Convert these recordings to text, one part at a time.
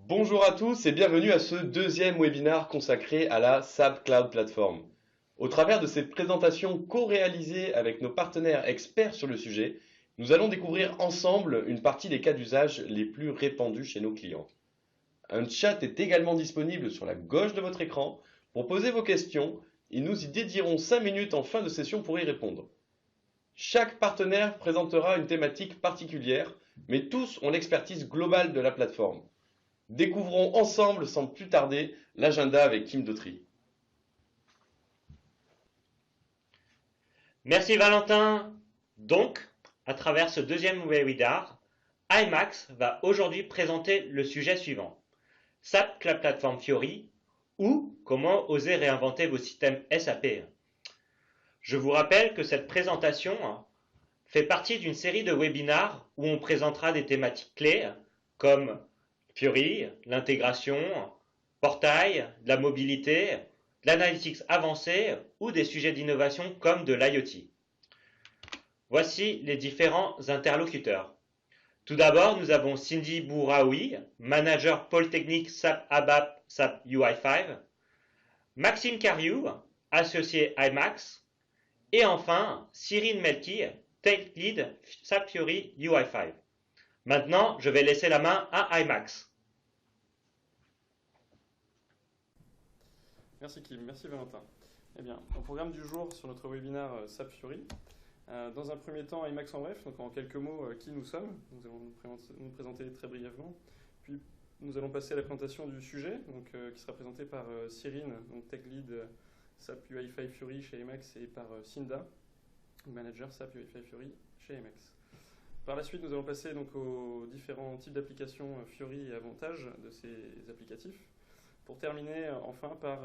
Bonjour à tous et bienvenue à ce deuxième webinaire consacré à la SAP Cloud Platform. Au travers de ces présentations co-réalisées avec nos partenaires experts sur le sujet, nous allons découvrir ensemble une partie des cas d'usage les plus répandus chez nos clients. Un chat est également disponible sur la gauche de votre écran pour poser vos questions et nous y dédierons 5 minutes en fin de session pour y répondre. Chaque partenaire présentera une thématique particulière, mais tous ont l'expertise globale de la plateforme. Découvrons ensemble, sans plus tarder, l'agenda avec Kim Dautry. Merci Valentin. Donc, à travers ce deuxième webinaire, IMAX va aujourd'hui présenter le sujet suivant. SAP Cloud Platform Fiori ou comment oser réinventer vos systèmes SAP. Je vous rappelle que cette présentation fait partie d'une série de webinaires où on présentera des thématiques clés comme Fiori, l'intégration, portail, de la mobilité, de l'analytics avancée ou des sujets d'innovation comme de l'IoT. Voici les différents interlocuteurs. Tout d'abord, nous avons Cindy Bouraoui, manager pôle technique SAP ABAP SAP UI5, Maxime Cariou, associé IMAX, et enfin Cyril Melki, tech lead SAP Fiori UI5. Maintenant, je vais laisser la main à IMAX. Merci Kim, merci Valentin. Eh bien, au programme du jour sur notre webinaire SAP Fiori, dans un premier temps, IMAX en bref, donc en quelques mots, qui nous sommes. Nous allons nous présenter très brièvement. Puis nous allons passer à la présentation du sujet, donc, qui sera présenté par Cyrine, donc Tech Lead SAP UI5 Fiori chez IMAX, et par Cinda, manager SAP UI5 Fiori chez IMAX. Par la suite, nous allons passer donc, aux différents types d'applications Fiori et avantages de ces applicatifs. Pour terminer enfin par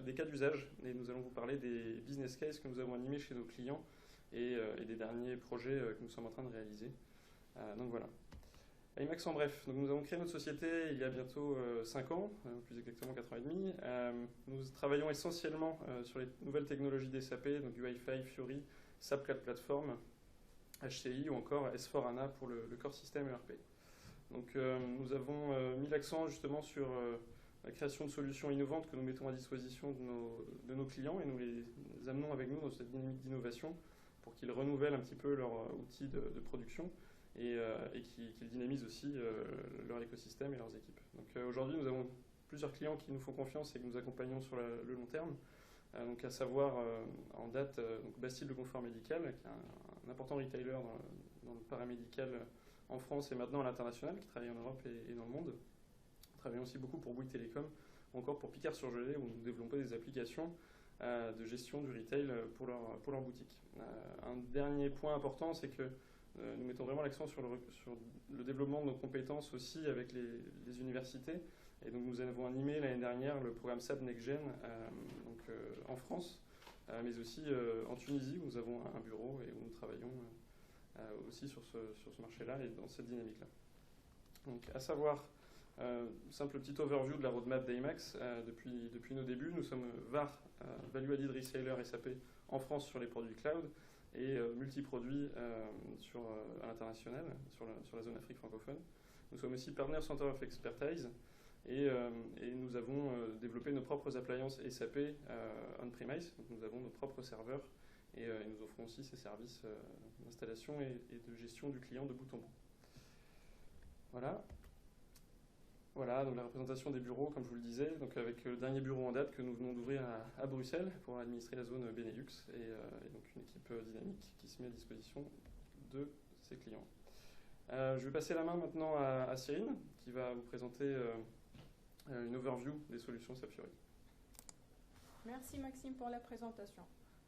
des cas d'usage, et nous allons vous parler des business cases que nous avons animés chez nos clients et des derniers projets que nous sommes en train de réaliser. Donc voilà. IMAX en bref, donc nous avons créé notre société il y a bientôt 5 ans, plus exactement 4 ans et demi. Nous travaillons essentiellement sur les nouvelles technologies des SAP, donc UI5, Fiori, SAP Cloud Platform, HCI ou encore S4HANA pour le core système ERP. Donc nous avons mis l'accent justement sur la création de solutions innovantes que nous mettons à disposition de nos clients et nous les amenons avec nous dans cette dynamique d'innovation pour qu'ils renouvellent un petit peu leur outil de production et qu'ils dynamisent aussi leur écosystème et leurs équipes. Donc aujourd'hui, nous avons plusieurs clients qui nous font confiance et que nous accompagnons sur le long terme. Donc à savoir en date donc Bastille de Confort Médical, qui est un important retailer dans le paramédical en France et maintenant à l'international, qui travaille en Europe et dans le monde. Nous travaillons aussi beaucoup pour Bouygues Télécom, ou encore pour Picard-sur-Gelée, où nous développons des applications de gestion du retail pour leur boutique. Un dernier point important, c'est que nous mettons vraiment l'accent sur le développement de nos compétences aussi avec les universités. Et donc nous avons animé l'année dernière le programme SAP NextGen en France, mais aussi en Tunisie, où nous avons un bureau et où nous travaillons aussi sur ce marché-là et dans cette dynamique-là. Donc à savoir, simple petit overview de la roadmap d'IMAX. Depuis nos débuts, nous sommes VAR, Value Added Reseller SAP en France sur les produits cloud et multi-produits à l'international, sur la zone Afrique francophone. Nous sommes aussi Partner Center of Expertise et nous avons développé nos propres appliances SAP on-premise. Donc nous avons nos propres serveurs et nous offrons aussi ces services d'installation et de gestion du client de bout en bout. Voilà, donc la représentation des bureaux, comme je vous le disais, donc avec le dernier bureau en date que nous venons d'ouvrir à Bruxelles pour administrer la zone Benelux et donc une équipe dynamique qui se met à disposition de ses clients. Je vais passer la main maintenant à Cyrine qui va vous présenter une overview des solutions SAP Fiori. Merci Maxime pour la présentation.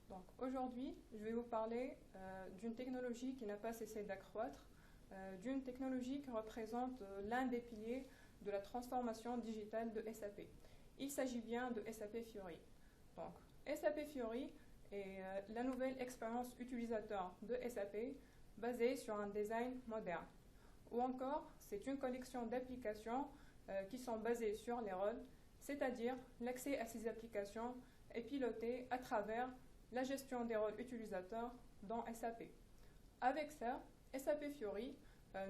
Donc aujourd'hui, je vais vous parler d'une technologie qui n'a pas cessé d'accroître, d'une technologie qui représente l'un des piliers de la transformation digitale de SAP. Il s'agit bien de SAP Fiori. Donc, SAP Fiori est la nouvelle expérience utilisateur de SAP basée sur un design moderne. Ou encore, c'est une collection d'applications qui sont basées sur les rôles, c'est-à-dire l'accès à ces applications est piloté à travers la gestion des rôles utilisateurs dans SAP. Avec ça, SAP Fiori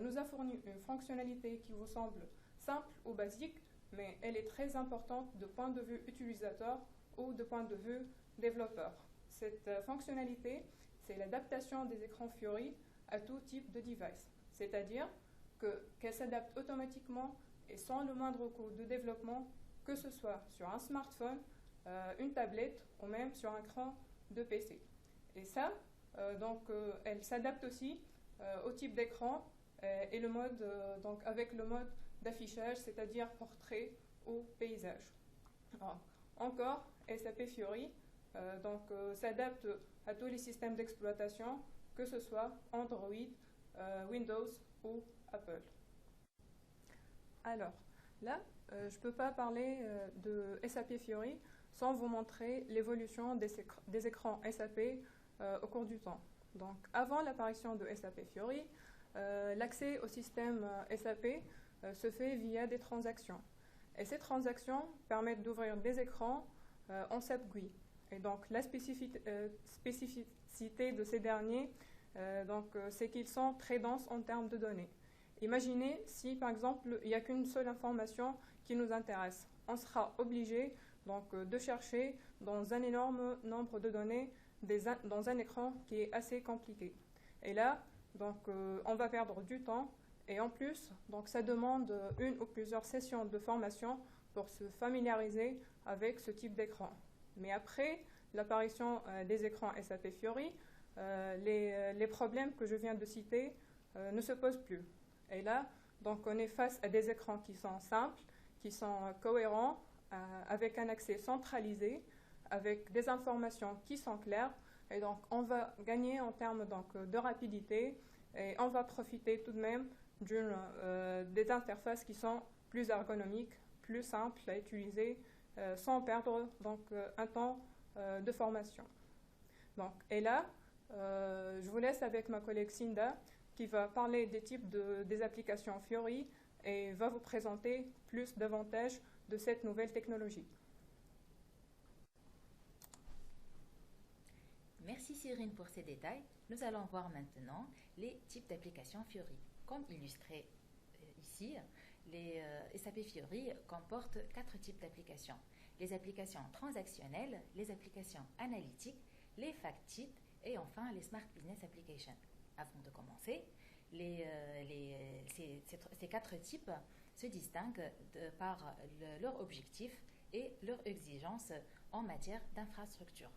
nous a fourni une fonctionnalité qui vous semble simple ou basique, mais elle est très importante de point de vue utilisateur ou de point de vue développeur. Cette fonctionnalité, c'est l'adaptation des écrans Fiori à tout type de device, c'est-à-dire qu'elle s'adapte automatiquement et sans le moindre coût de développement, que ce soit sur un smartphone, une tablette ou même sur un écran de PC. Et ça, elle s'adapte aussi au type d'écran et le mode, donc avec le mode d'affichage, c'est-à-dire portrait ou paysage. Alors, encore, SAP Fiori s'adapte à tous les systèmes d'exploitation, que ce soit Android, Windows ou Apple. Alors, là, je ne peux pas parler de SAP Fiori sans vous montrer l'évolution des écrans SAP au cours du temps. Donc, avant l'apparition de SAP Fiori, l'accès au système SAP se fait via des transactions. Et ces transactions permettent d'ouvrir des écrans en SAP GUI. Et donc, la spécificité de ces derniers, c'est qu'ils sont très denses en termes de données. Imaginez si, par exemple, il n'y a qu'une seule information qui nous intéresse. On sera obligé de chercher dans un énorme nombre de données dans un écran qui est assez compliqué. Et là, on va perdre du temps. Et en plus, ça demande une ou plusieurs sessions de formation pour se familiariser avec ce type d'écran. Mais après l'apparition des écrans SAP Fiori, les problèmes que je viens de citer ne se posent plus. Et là, on est face à des écrans qui sont simples, qui sont cohérents, avec un accès centralisé, avec des informations qui sont claires. Et donc, on va gagner en termes de rapidité et on va profiter tout de même des interfaces qui sont plus ergonomiques, plus simples à utiliser, sans perdre un temps de formation. Et là, je vous laisse avec ma collègue Cinda qui va parler des types des applications Fiori et va vous présenter plus d'avantages de cette nouvelle technologie. Merci Cyrine pour ces détails. Nous allons voir maintenant les types d'applications Fiori. Comme illustré ici, les SAP Fiori comportent 4 types d'applications. Les applications transactionnelles, les applications analytiques, les fact-sheets et enfin les Smart Business Applications. Avant de commencer, ces 4 types se distinguent par leur objectif et leurs exigences en matière d'infrastructure.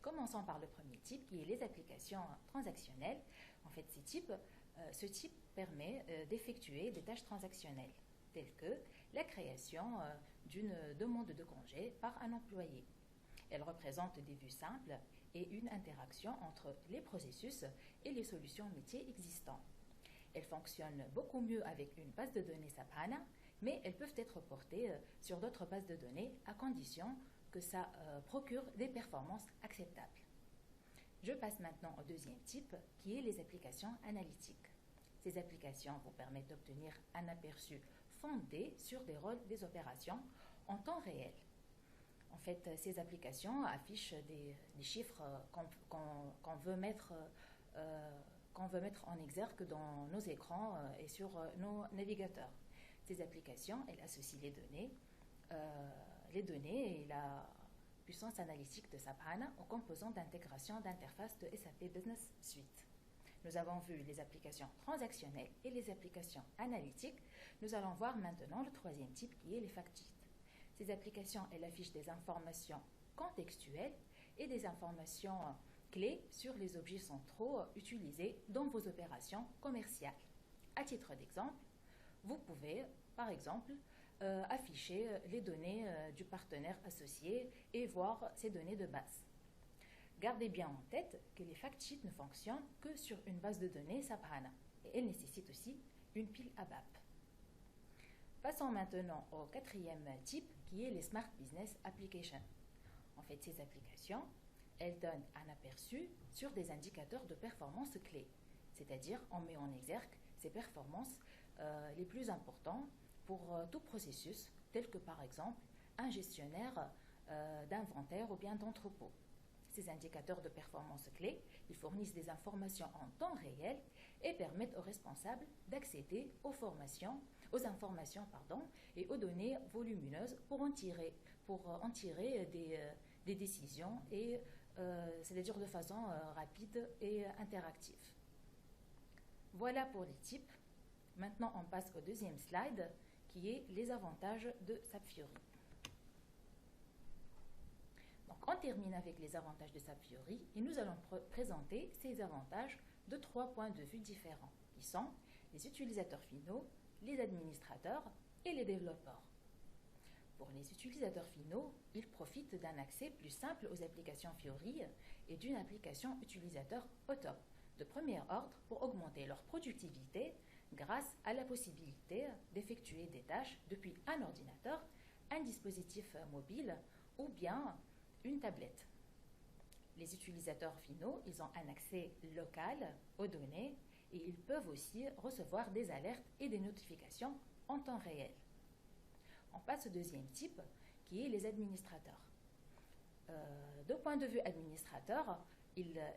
Commençons par le premier type qui est les applications transactionnelles. En fait, ce type permet d'effectuer des tâches transactionnelles telles que la création d'une demande de congé par un employé. Elle représente des vues simples et une interaction entre les processus et les solutions métiers existants. Elles fonctionnent beaucoup mieux avec une base de données SAP HANA, mais elles peuvent être portées sur d'autres bases de données à condition que ça procure des performances acceptables. Je passe maintenant au deuxième type, qui est les applications analytiques. Ces applications vous permettent d'obtenir un aperçu fondé sur des rôles des opérations en temps réel. En fait, ces applications affichent des chiffres qu'on veut mettre en exergue dans nos écrans et sur nos navigateurs. Ces applications, elles associent les données et la puissance analytique de SAP HANA aux composants d'intégration d'interface de SAP Business Suite. Nous avons vu les applications transactionnelles et les applications analytiques. Nous allons voir maintenant le troisième type qui est les fact-sheets. Ces applications, elles affichent des informations contextuelles et des informations clés sur les objets centraux utilisés dans vos opérations commerciales. À titre d'exemple, vous pouvez, par exemple, afficher les données du partenaire associé et voir ces données de base. Gardez bien en tête que les fact-sheets ne fonctionnent que sur une base de données SAP HANA et elles nécessitent aussi une pile ABAP. Passons maintenant au quatrième type qui est les Smart Business Applications. En fait, ces applications, elles donnent un aperçu sur des indicateurs de performance clés, c'est-à-dire on met en exergue ces performances les plus importantes pour tout processus, tel que par exemple un gestionnaire d'inventaire ou bien d'entrepôt. ces indicateurs de performance clés. Ils fournissent des informations en temps réel et permettent aux responsables d'accéder aux informations et aux données volumineuses pour en tirer des décisions, et c'est-à-dire de façon rapide et interactive. Voilà pour les types. Maintenant, on passe au deuxième slide, qui est les avantages de SAP Fiori. Donc, on termine avec les avantages de SAP Fiori et nous allons présenter ces avantages de 3 points de vue différents, qui sont les utilisateurs finaux, les administrateurs et les développeurs. Pour les utilisateurs finaux, ils profitent d'un accès plus simple aux applications Fiori et d'une application utilisateur autonome de premier ordre pour augmenter leur productivité grâce à la possibilité d'effectuer des tâches depuis un ordinateur, un dispositif mobile ou bien une tablette. Les utilisateurs finaux, ils ont un accès local aux données et ils peuvent aussi recevoir des alertes et des notifications en temps réel. On passe au deuxième type, qui est les administrateurs. De point de vue administrateur,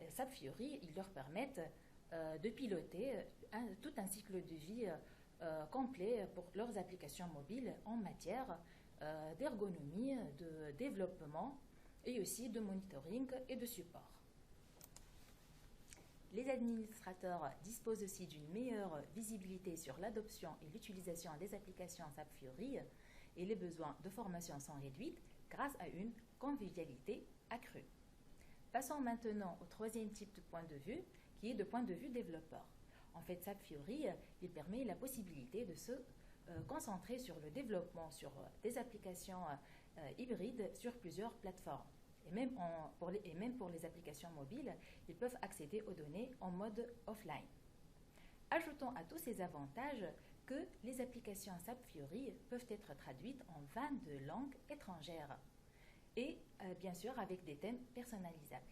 SAP Fiori, ils leur permettent de piloter tout un cycle de vie complet pour leurs applications mobiles en matière d'ergonomie, de développement et aussi de monitoring et de support. Les administrateurs disposent aussi d'une meilleure visibilité sur l'adoption et l'utilisation des applications SAP Fiori, et les besoins de formation sont réduits grâce à une convivialité accrue. Passons maintenant au troisième type de point de vue, qui est de point de vue développeur. En fait, SAP Fiori, il permet la possibilité de se concentrer sur le développement sur des applications hybrides sur plusieurs plateformes. Et même pour les applications mobiles, ils peuvent accéder aux données en mode offline. Ajoutons à tous ces avantages que les applications SAP Fiori peuvent être traduites en 22 langues étrangères et bien sûr avec des thèmes personnalisables.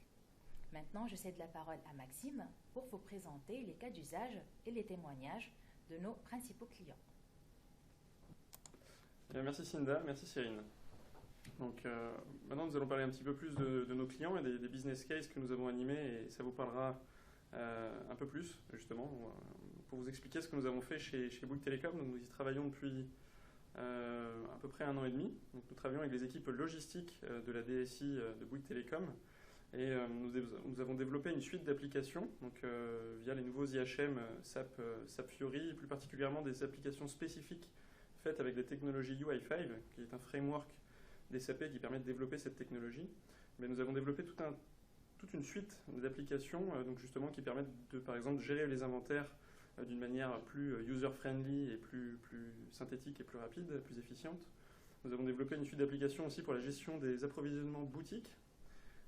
Maintenant, je cède la parole à Maxime pour vous présenter les cas d'usage et les témoignages de nos principaux clients. Merci Cinda, merci Cyrine. Donc maintenant nous allons parler un petit peu plus de nos clients et des business cases que nous avons animés, et ça vous parlera un peu plus justement pour vous expliquer ce que nous avons fait chez Bouygues Telecom. Donc, nous y travaillons depuis à peu près 1 an et demi. Donc, nous travaillons avec les équipes logistiques de la DSI de Bouygues Telecom, et nous avons développé une suite d'applications via les nouveaux IHM SAP Fiori, et plus particulièrement des applications spécifiques faites avec des technologies UI5, qui est un framework des SAP qui permet de développer cette technologie. Mais nous avons développé toute une suite d'applications donc justement qui permettent de, par exemple, gérer les inventaires d'une manière plus user-friendly et plus synthétique et plus rapide, plus efficiente. Nous avons développé une suite d'applications aussi pour la gestion des approvisionnements boutiques,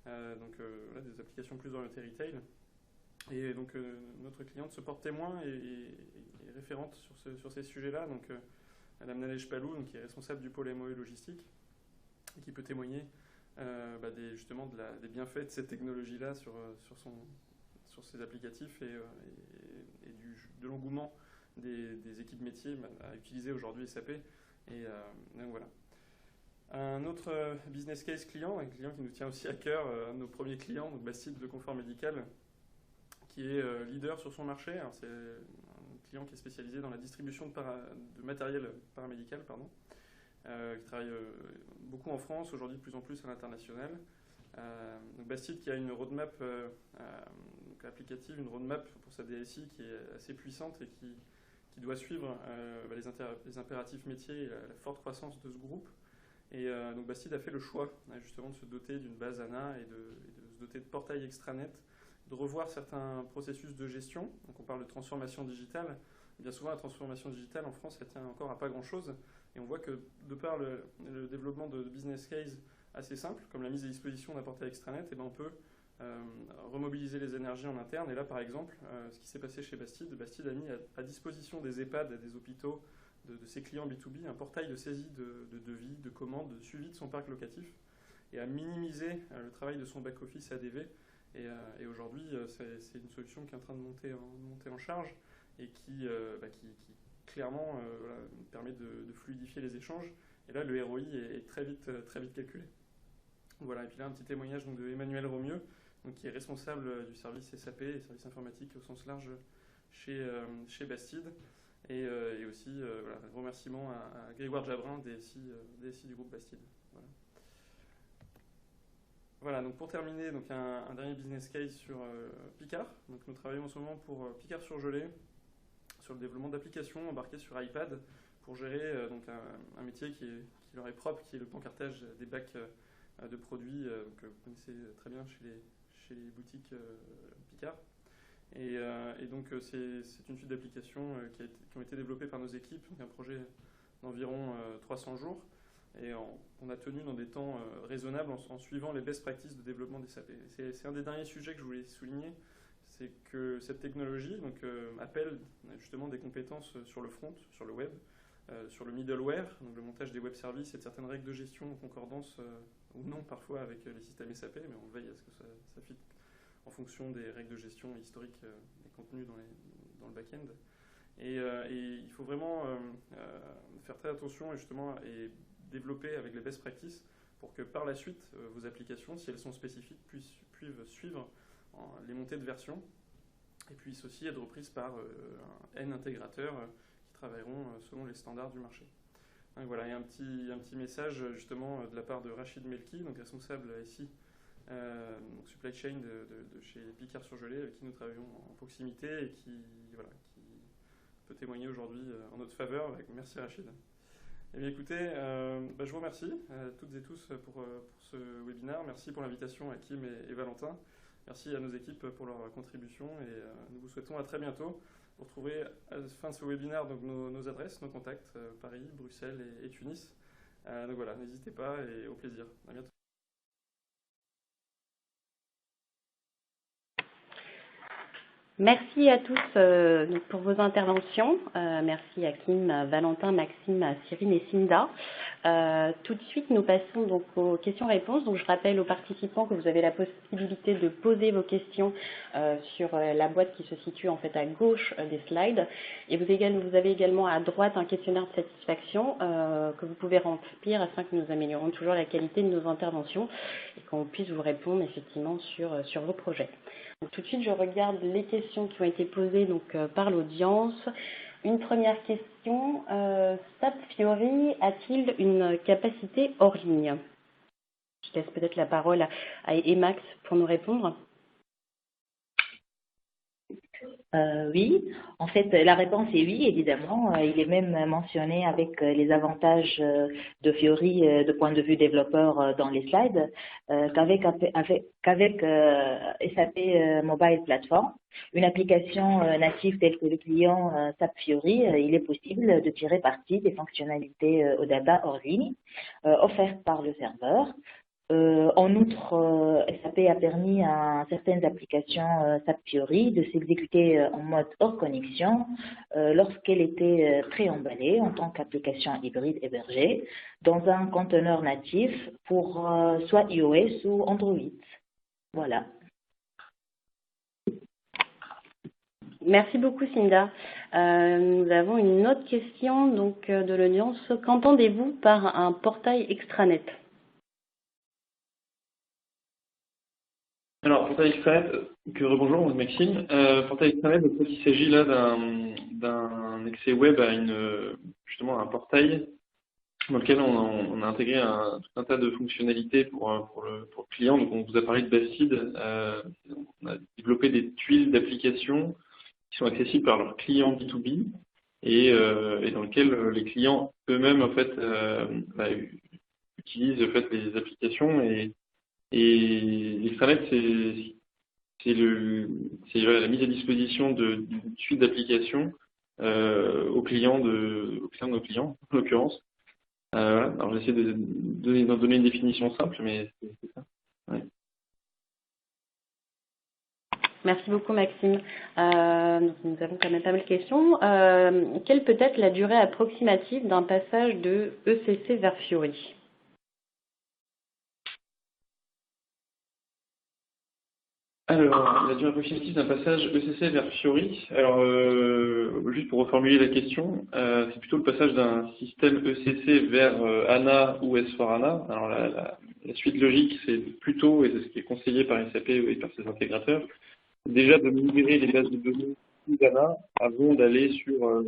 voilà, des applications plus orientées retail. Et donc notre cliente se porte témoin et référente sur ces sujets-là. Donc Madame Nalej Palou, qui est responsable du pôle MOE logistique, et qui peut témoigner justement des bienfaits de cette technologie-là sur ces applicatifs et de l'engouement des équipes métiers à utiliser aujourd'hui SAP. Et donc voilà. Un autre business case client, un client qui nous tient aussi à cœur, un de nos premiers clients, donc Bastide de Confort Médical, qui est leader sur son marché. Alors c'est un client qui est spécialisé dans la distribution de matériel paramédical, qui travaille beaucoup en France, aujourd'hui de plus en plus à l'international. Donc Bastide qui a une roadmap applicative, une roadmap pour sa DSI qui est assez puissante et qui doit suivre les impératifs métiers et la forte croissance de ce groupe. Et donc Bastide a fait le choix justement de se doter d'une base ANA et de se doter de portails extranet, de revoir certains processus de gestion. Donc on parle de transformation digitale. Bien souvent, la transformation digitale en France, elle tient encore à pas grand-chose. Et on voit que de par le développement de business case assez simples, comme la mise à disposition d'un portail extranet, on peut remobiliser les énergies en interne. Et là, par exemple, ce qui s'est passé chez Bastide, Bastide a mis à disposition des EHPAD, des hôpitaux, de ses clients B2B, un portail de saisie de devis, de commandes, de suivi de son parc locatif, et a minimisé le travail de son back-office ADV. Et aujourd'hui, c'est une solution qui est en train de monter en charge et qui clairement permet de fluidifier les échanges. Et là, le ROI est très vite calculé. Voilà. Et puis là, un petit témoignage donc, de Emmanuel Romieux, qui est responsable du service SAP, et service informatique au sens large chez Bastide. Et aussi, voilà, un remerciement à Grégoire Jabrin, DSI du groupe Bastide. Voilà, donc pour terminer, donc un dernier business case sur Picard. Donc nous travaillons en ce moment pour Picard Surgelé, sur le développement d'applications embarquées sur iPad pour gérer donc un métier qui leur est propre, qui est le pancartage des bacs de produits que vous connaissez très bien chez les boutiques Picard. Et donc c'est une suite d'applications qui ont été développées par nos équipes, donc un projet d'environ 300 jours. Et on a tenu dans des temps raisonnables en suivant les best practices de développement des SAP. C'est un des derniers sujets que je voulais souligner, c'est que cette technologie appelle justement des compétences sur le front, sur le web, sur le middleware, donc le montage des web services et de certaines règles de gestion en concordance ou non parfois avec les systèmes SAP, mais on veille à ce que ça fit en fonction des règles de gestion historiques des contenus dans le back-end. Et il faut vraiment faire très attention et développer avec les best practices pour que par la suite, vos applications, si elles sont spécifiques, puissent suivre les montées de version et puissent aussi être reprises par un N intégrateurs qui travailleront selon les standards du marché. Donc voilà, il y a un petit message justement de la part de Rachid Melki, donc responsable SI, donc supply chain de chez Picard Surgelé, avec qui nous travaillons en proximité et qui peut témoigner aujourd'hui en notre faveur. Merci Rachid. Eh bien écoutez, je vous remercie toutes et tous pour ce webinaire. Merci pour l'invitation à Kim et Valentin. Merci à nos équipes pour leur contribution et nous vous souhaitons à très bientôt. Vous retrouverez à la fin de ce webinaire donc, nos adresses, nos contacts, Paris, Bruxelles et Tunis. Donc voilà, n'hésitez pas et au plaisir. À bientôt. Merci à tous pour vos interventions. Merci à Kim, Valentin, Maxime, Cyrine et Cinda. Tout de suite, nous passons donc aux questions-réponses. Donc, je rappelle aux participants que vous avez la possibilité de poser vos questions sur la boîte qui se situe en fait à gauche des slides. Et vous avez également à droite un questionnaire de satisfaction que vous pouvez remplir afin que nous améliorons toujours la qualité de nos interventions et qu'on puisse vous répondre effectivement sur vos projets. Donc, tout de suite, je regarde les questions qui ont été posées donc, par l'audience. Une première question, SAP Fiori a-t-il une capacité hors ligne? Je laisse peut-être la parole à Emax pour nous répondre. Oui, en fait, la réponse est oui, évidemment. Il est même mentionné avec les avantages de Fiori de point de vue développeur dans les slides, qu'avec SAP Mobile Platform, une application native telle que le client SAP Fiori, il est possible de tirer parti des fonctionnalités OData hors ligne offertes par le serveur. En outre, SAP a permis à certaines applications SAP Fiori de s'exécuter en mode hors connexion lorsqu'elle était préemballée en tant qu'application hybride hébergée dans un conteneur natif pour soit iOS ou Android. Voilà. Merci beaucoup, Cinda. Nous avons une autre question donc, de l'audience. Qu'entendez-vous par un portail extranet? Alors, portail extranet, rebonjour, Maxime. Portail extranet, donc, il s'agit là d'un accès web à justement un portail dans lequel on a intégré tout un tas de fonctionnalités pour le client. Donc, on vous a parlé de Bastide. On a développé des tuiles d'applications qui sont accessibles par leurs clients B2B et dans lesquels les clients eux-mêmes en fait utilisent en fait les applications et l'extranet, c'est la mise à disposition d'une suite d'applications aux clients de nos clients, en l'occurrence. Voilà. Alors j'essaie d'en donner une définition simple, mais c'est ça. Ouais. Merci beaucoup, Maxime. Nous avons quand même pas mal de questions. Quelle peut être la durée approximative d'un passage de ECC vers Fiori? Alors, la durée approximative d'un passage ECC vers Fiori. Alors, juste pour reformuler la question, c'est plutôt le passage d'un système ECC vers ANA ou S4ANA. Alors, la suite logique, c'est plutôt, et c'est ce qui est conseillé par SAP et par ses intégrateurs, déjà de migrer les bases de données sous ANA avant d'aller sur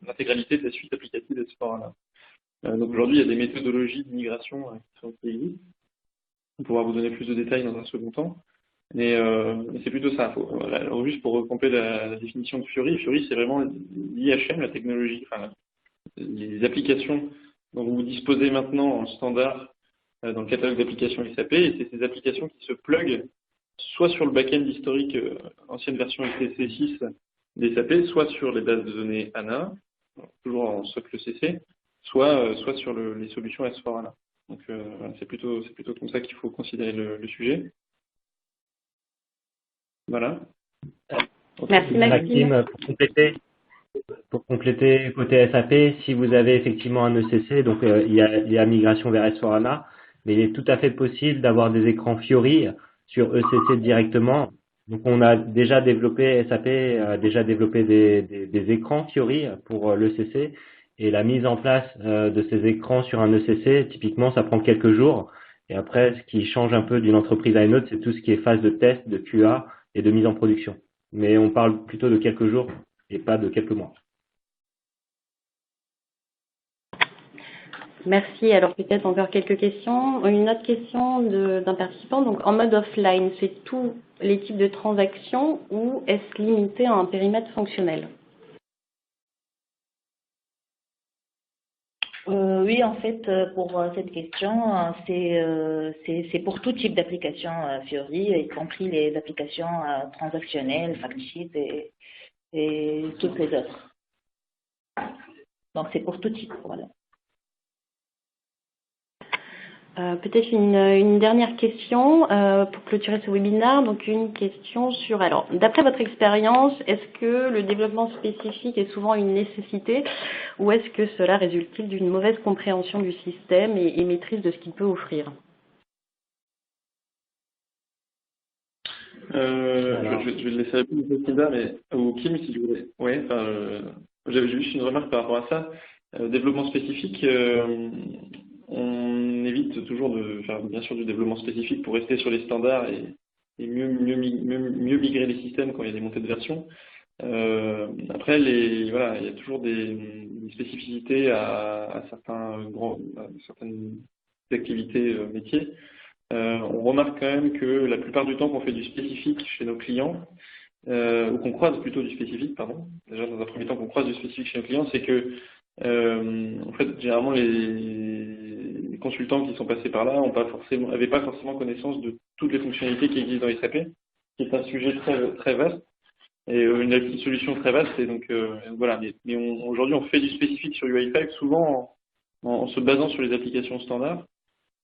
l'intégralité de la suite applicative S4ANA. Donc aujourd'hui, il y a des méthodologies de migration qui existent. On pourra vous donner plus de détails dans un second temps. Mais c'est plutôt ça. Alors juste pour compléter la définition de Fiori, Fiori c'est vraiment l'IHM, la technologie, enfin les applications dont vous disposez maintenant en standard dans le catalogue d'applications SAP, et c'est ces applications qui se pluguent soit sur le back-end historique ancienne version ECC6 des SAP, soit sur les bases de données ANA, toujours en socle CC, soit sur les solutions S4ANA. Donc c'est plutôt comme ça qu'il faut considérer le sujet. Voilà. Merci Maxime. Pour compléter côté SAP, si vous avez effectivement un ECC, donc il y a migration vers S4HANA, mais il est tout à fait possible d'avoir des écrans Fiori sur ECC directement. Donc on a déjà développé, SAP a déjà développé des écrans Fiori pour l'ECC, et la mise en place de ces écrans sur un ECC, typiquement ça prend quelques jours. Et après, ce qui change un peu d'une entreprise à une autre, c'est tout ce qui est phase de test, de QA et de mise en production. Mais on parle plutôt de quelques jours et pas de quelques mois. Merci. Alors peut-être encore quelques questions. Une autre question d'un participant. Donc en mode offline, c'est tous les types de transactions ou est-ce limité à un périmètre fonctionnel? Oui, en fait, pour cette question, c'est pour tout type d'application Fiori, y compris les applications transactionnelles, factsheet et toutes les autres. Donc, c'est pour tout type, voilà. Peut-être une dernière question pour clôturer ce webinaire. Donc une question sur, alors d'après votre expérience, est-ce que le développement spécifique est souvent une nécessité ou est-ce que cela résulte-t-il d'une mauvaise compréhension du système et maîtrise de ce qu'il peut offrir? Je vais le laisser répondre à Cinda, mais ou Kim si tu voulais. Ouais, j'avais juste une remarque par rapport à ça. Développement spécifique, on évite toujours de faire bien sûr du développement spécifique pour rester sur les standards et mieux migrer les systèmes quand il y a des montées de version. Après, voilà, il y a toujours des spécificités à certaines activités métiers. On remarque quand même que la plupart du temps qu'on fait du spécifique chez nos clients, ou qu'on croise plutôt du spécifique, pardon, déjà dans un premier temps qu'on croise du spécifique chez nos clients, c'est que en fait, généralement, les consultants qui sont passés par là n'avaient pas forcément connaissance de toutes les fonctionnalités qui existent dans SAP, qui est un sujet très, très vaste et une solution très vaste. Et donc, voilà. Mais aujourd'hui, on fait du spécifique sur UI5, souvent en se basant sur les applications standards.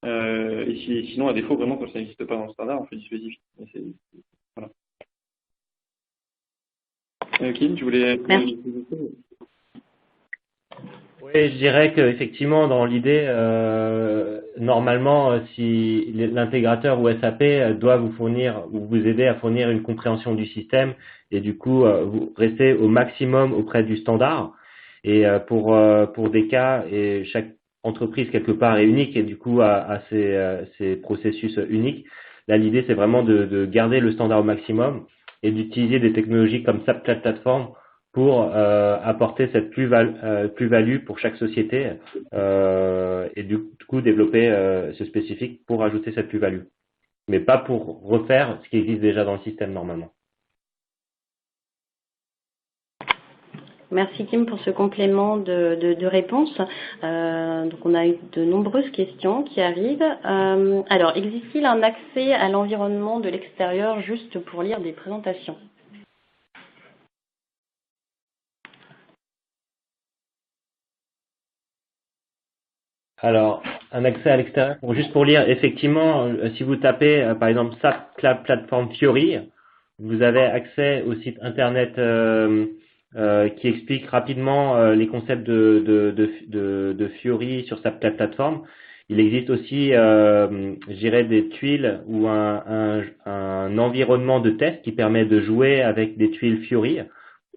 Et sinon, à défaut, vraiment, quand ça n'existe pas dans le standard, on fait du spécifique. Voilà. Kim, tu voulais... Merci. Oui, je dirais qu'effectivement, dans l'idée, normalement, si l'intégrateur ou SAP doit vous fournir ou vous aider à fournir une compréhension du système et du coup, vous restez au maximum auprès du standard. Et pour des cas, et chaque entreprise quelque part est unique et du coup a ses processus uniques, là, l'idée, c'est vraiment de garder le standard au maximum et d'utiliser des technologies comme SAP Cloud Platform pour apporter cette plus-value pour chaque société et du coup développer ce spécifique pour ajouter cette plus-value, mais pas pour refaire ce qui existe déjà dans le système normalement. Merci Kim pour ce complément de réponse. Donc on a eu de nombreuses questions qui arrivent. Alors, existe-t-il un accès à l'environnement de l'extérieur juste pour lire des présentations? Alors, un accès à l'extérieur, juste pour lire, effectivement, si vous tapez par exemple SAP Cloud Platform Fiori, vous avez accès au site internet qui explique rapidement les concepts de Fiori sur SAP Cloud Platform. Il existe aussi, je dirais, des tuiles ou un un environnement de test qui permet de jouer avec des tuiles Fiori.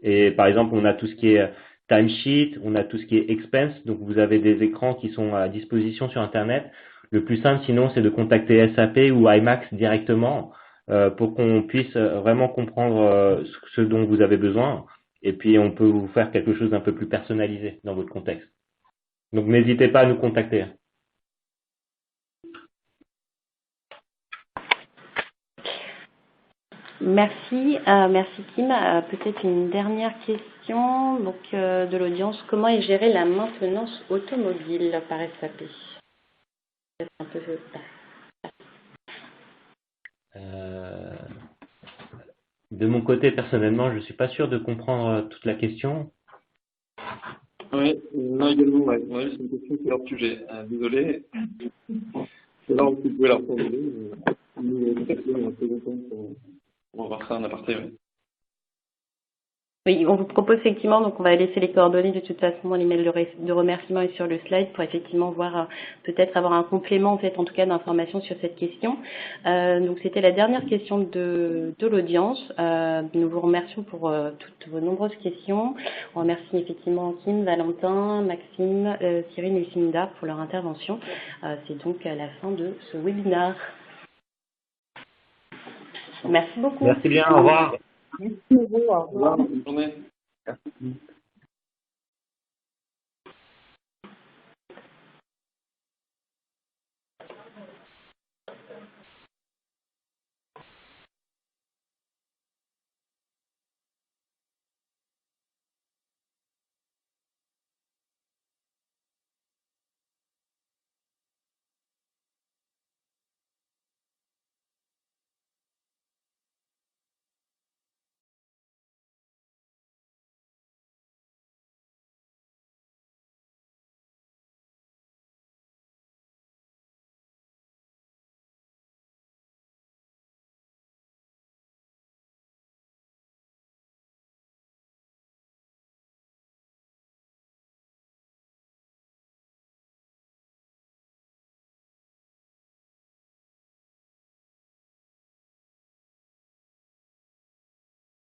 Et par exemple, on a tout ce qui est timesheet, on a tout ce qui est expense. Donc, vous avez des écrans qui sont à disposition sur Internet. Le plus simple, sinon, c'est de contacter SAP ou IMAX directement pour qu'on puisse vraiment comprendre ce dont vous avez besoin. Et puis, on peut vous faire quelque chose d'un peu plus personnalisé dans votre contexte. Donc, n'hésitez pas à nous contacter. Merci, merci Kim. Peut-être une dernière question donc, de l'audience. Comment est gérée la maintenance automobile par SAP? Un peu... De mon côté, personnellement, je ne suis pas sûr de comprendre toute la question. Oui, là également, ouais. Ouais, c'est une question qui est hors sujet. Désolé. C'est là où vous pouvez la reformuler. Nous, on est un peu contents pour voir ça en aparté. Ouais. Oui, on vous propose effectivement, donc on va laisser les coordonnées de toute façon dans l'email de remerciement et sur le slide pour effectivement voir, peut-être avoir un complément en fait, en tout cas d'informations sur cette question. Donc c'était la dernière question de l'audience. Nous vous remercions pour toutes vos nombreuses questions. On remercie effectivement Kim, Valentin, Maxime, Cyrine et Cinda pour leur intervention. C'est donc à la fin de ce webinaire. Merci beaucoup. Merci bien, au revoir. Merci, au revoir. Bonne journée. Merci.